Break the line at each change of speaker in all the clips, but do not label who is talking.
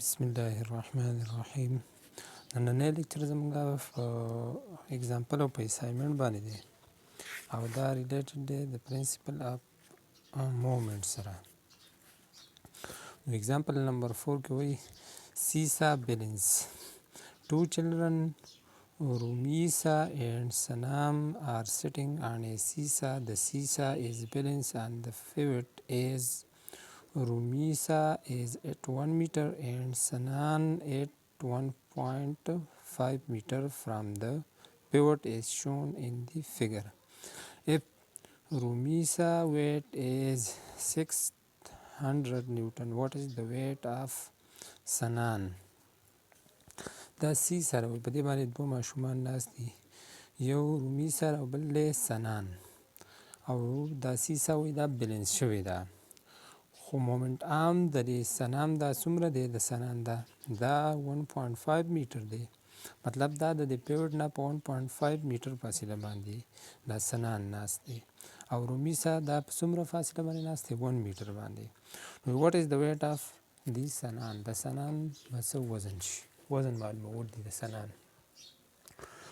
بسم الله الرحمن الرحیم. نننی لیکچر زموږ اگزامپل او په اسایمنټ باندې دی او دا ریلیټډ دی د پرنسپل اف موومنټ سره. اگزامپل نمبر 4 کې وایي سیسا بیلنس. Two children, Rumisa and Sanam, are sitting on a seesaw. The seesaw is balanced on the pivot as Rumisa is at 1 meter and Sanan at 1.5 meter from the pivot as shown in the figure. If Rumisa weight is 600 Newton, what is the weight of Sanan? دا سی سره وي په دې باندې دوه ماشومان ناست دي، یو رومي سره او بل دی سنان، او دا سیسه وایي دا بیلنس شوې ده، خو مومنټ آرم د دې سنام دا څومره دی، د سنان دا 1.5 میټر دی، مطلب دا د دې پیوټ نه په 1.5 میټر فاصله باندې دا سنان ناست دی، او رومي سره دا په څومره فاصله باندې ناست دی، 1 میټر باندې. نو واټ از د ویټ آف دی سنان، د سنان به څه وزن شي، وزن معلومول دي د سنان.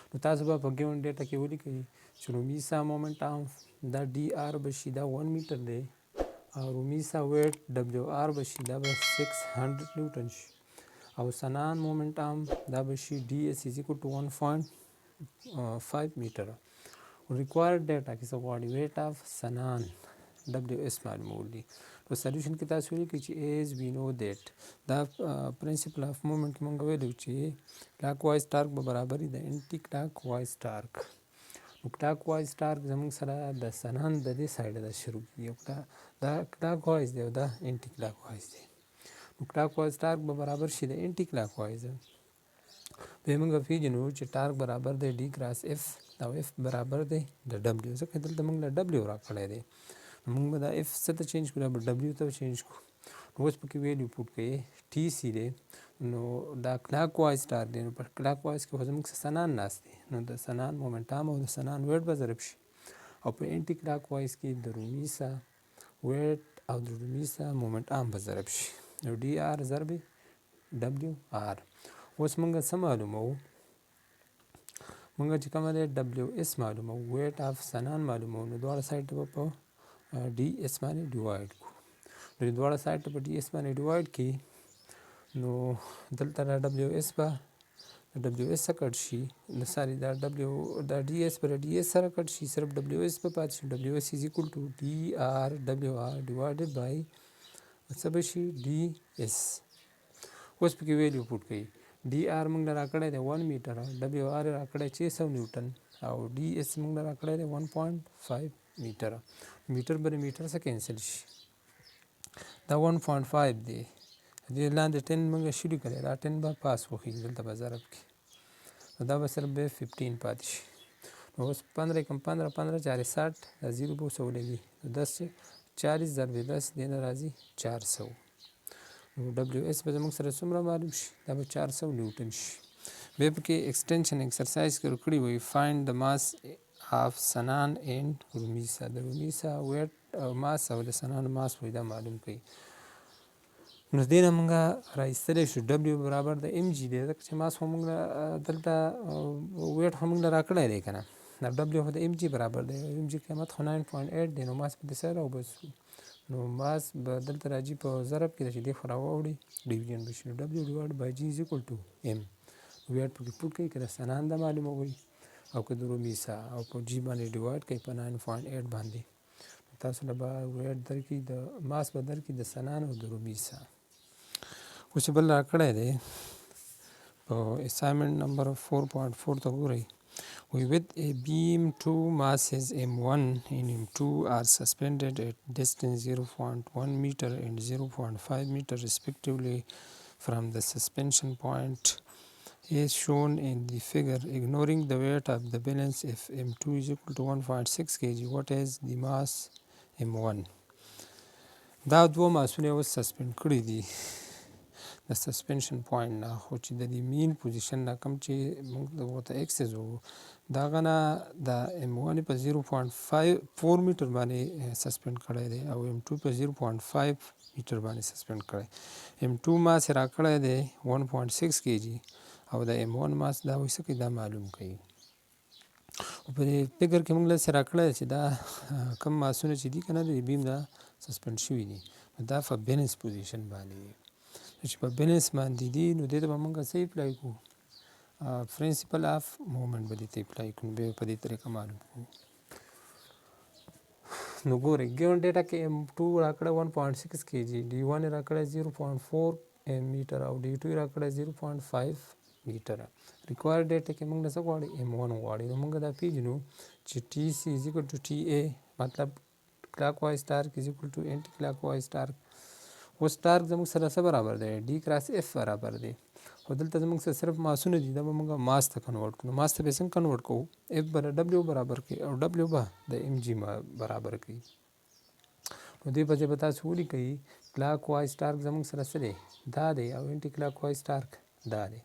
نو تاسو به په ګیون ډیټا کې ولیکئ چې رومي سا مومنټ آرم دا ډي آر به شي دا 1 میټر دی، او رومي سا ویټ ډبلیو آر به شي دا به 600 نیوټن شي، او سنان مومنټ آرم دا به شي ډي اس از ایکول ټو 1.5 میټر. ریکوایرډ ډیټا کې څه غواړي، ویټ آف سنان ډبلیو اس معلومول دي. په سلیوشن کې تاسو ولیکئ چې ایز وی نو دیټ دا پرنسپل اف مومنټ کې مونږ ویلو چې کلاک وایز ټارک به برابر وي د انټي کلاک وایز ټارک. نو کلاک وایز ټارک زموږ سره د سنان د دې سایډه ده شروع کېږي، دا کلاک وایز دی او دا انټي کلاک وایز دی. نو کلاک وایز ټارک به برابر شي د انټي کلاک وایز. بیا موږ پیژنو چې ټارک برابر دی ډي کراس اف، او اف برابر دی د ډبلیو، ځکه دلته موږ له ډبلیو راکړی دی، موږ به دا اف څه ته چینج کړو، دا به ډبلیو ته چینج کړو. نو اوس پکې ویلیو پوټ کړئ ټي سی دی، نو دا کلاک وایز ټارک دی، نو په کلاک وایز کې خو زموږ سنان ناست دی، نو د سنان مومنټ آرم او د سنان ویټ به ضرب شي، او په انټي کلاک وایز کې د رومي سا ویټ او د رومي سا مومنټ آرم به ضرب شي، نو ډي آر ضرب ډبلیو آر. اوس موږ څه معلومو، موږ چې کومه دی ډبلیو اس معلومو، ویټ آف سنان معلومو، نو دواړه سایډ ته به په ډي اس باندې ډیوایډ کړو. نو دواړه سایډ ته په ډي اس باندې ډیوایډ کړي، نو دلته دا ډبلیو اس به د ډبلیو اس سره کټ شي، نو ساري دا ډي اس به ډي اس سره کټ شي، صرف ډبلیو اس به پاتې شي. ډبلیو اس از ایکول ټو ډي آر ډبلیو آر ډیوایډډ بای څه به شي ډي اس. اوس پکې ویلیو پوټ کړئ، ډي آر موږ له راکړی دی 1 میټر، ډبلیو آر یې راکړی 600 نیوټن، او ډي اس موږ له راکړی دی 1.5 میټر. میټر به د میټر څخه کینسل شي، دا 1.5 دی، دې لاندې 10 موږ شروع کړی، دا 10 به پاس وخیږي دلته به ضرب کې، نو دا به صرف به 15 پاتې شي. نو اوس 15 کم 15 15 4 60 دا 0 به اوسه ولګي، نو 10 40 ضرب 10 دې نه راځي 400. نو ډبلیو اس به زموږ سره څومره معلوم شي، دا به 400 نیوټن شي. بیا پکې ایکسټینشن ایکسرسایز کې ورکړي وي فایند د ماس آف سنان اینډ رومیسا، د رومیسا ویټ او ماس او د سنان ماس وایي دا معلوم کړئ. نو دې نه موږ راایستلی شو ډبلیو برابر د ام جي دی، ځکه چې ماس خو موږ دلته ویټ خو موږ له راکړی دی که نه، دا ډبلیو خو د ام جي برابر دی، ام جي قیمت خو 9.8 دی، نو ماس به د څه راوباسو، نو ماس به دلته راځي په ضرب کې چې دې خو راواوړي ډیویژن به شي، نو ډبلیو ډیوایډ بای جي از ایکول ټو ام. ویټ پکې پوټ کړئ که د سنان دا معلوموئ او که د رومیسا، او په جي باندې ډیوایډ کړئ په 9.8 باندې، تاسو له به ویټ درکړي د ماس به درکړي د سنان او د رومیسا. اوس چې بل راکړی دی په اسایمنټ نمبر 4.4 ته وګورئ، وی with a beam two masses m1 and m2 are suspended at distance 0.1 meter and 0.5 meter respectively from the suspension point as shown in the figure. Ignoring the weight of the balance, if m2 is equal to 1.6 kg, what is the mass m1? دا دوه ماسونه اوس سسپند کړي دي د سسپنشن پوینټ نه، خو چې د دې مین پوزیشن نه کوم چې موږ ورته اکسس وو، د هغه نه د ام ون په 0.4 میټر باندې سسپند کړی دی، او ام ټو په 0.5 میټر باندې سسپند کړی. M2 ماس را کړی دی 1.6 kg او د M1 ماس دا وایي څه کوي دا معلوم کوي. په دې فګر کې موږ لاسې را کړی چې دا کم ماسونه چې دي که نه د بیم دا سسپند شوي دي دا په بیلنس پوزیشن باندې دي. چې په بیلنس باندې دي نو دې ته به موږ څه اپلای کړو پرنسپل آف مومنټ به دې ته اپلای کړو. بیا په دې طریقه معلوم کړو. نو ګورئ ګیون ډیټا کې M2 را کړی 1.6 kg D1 را کړی 0.4 میټر او D2 را کړی 0.5 میټر. ریکوایر ډیټا کې موږ څه غواړي M1 غواړي. نو موږ دا پیژنو چې TC = TA مطلب کلاک وایز ټارک = انټي کلاک وایز ټارک. اوس ټارک زموږ سره څه برابر دی D × F برابر دی. خو دلته زموږ سره صرف ماسونه دي دا به موږ ماس ته کنورټ کړو. ماس ته به څنګه کنورټ کوو F به W برابر کړي او W به د mg برابر کړي. نو دې په ځای به تاسو ولیکئ کلاک وایز ټارک زموږ سره څه دی دا دی او انټي کلاک وایز ټارک دا دی.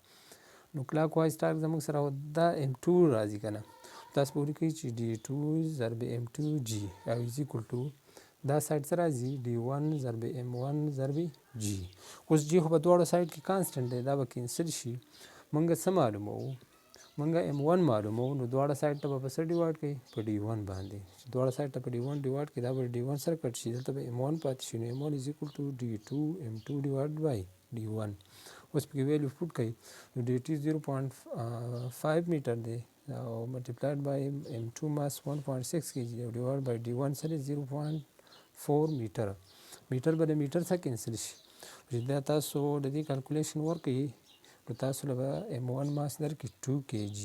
نو کلاک وایز ټارک زموږ سره دا M2 راځي که نه تاسو به ولیکئ چې D2 ضرب M2G او دا سایډ څه راځي D1 ضرب M1 ضرب G. اوس G خو په دواړو سایډ کې کانسټنټ دی دا به کینسل شي. موږ څه معلوموو موږ M1 معلوموو. نو دواړه سایډ ته به په څه ډیوایډ کړئ په D1 باندې. چې دواړه سایډ ته په D1 ډیوایډ کړئ دا به D1 سره کټ شي دلته به M1 پاتې شي. نو M1 = D2 M2 / D1. اوس پکې ویلیو پوټ کړئ نو D2 0.5 میټر دی او ملټیپلایډ بای M2 ماس 1.6 kg او ډیوایډ بای D1 سره 0.4 میټر. میټر به د میټر څخه کینسل شي. چې دا تاسو د دې کلکولیشن ورکړئ نو تاسو له به M1 ماس درکړي 2 kg.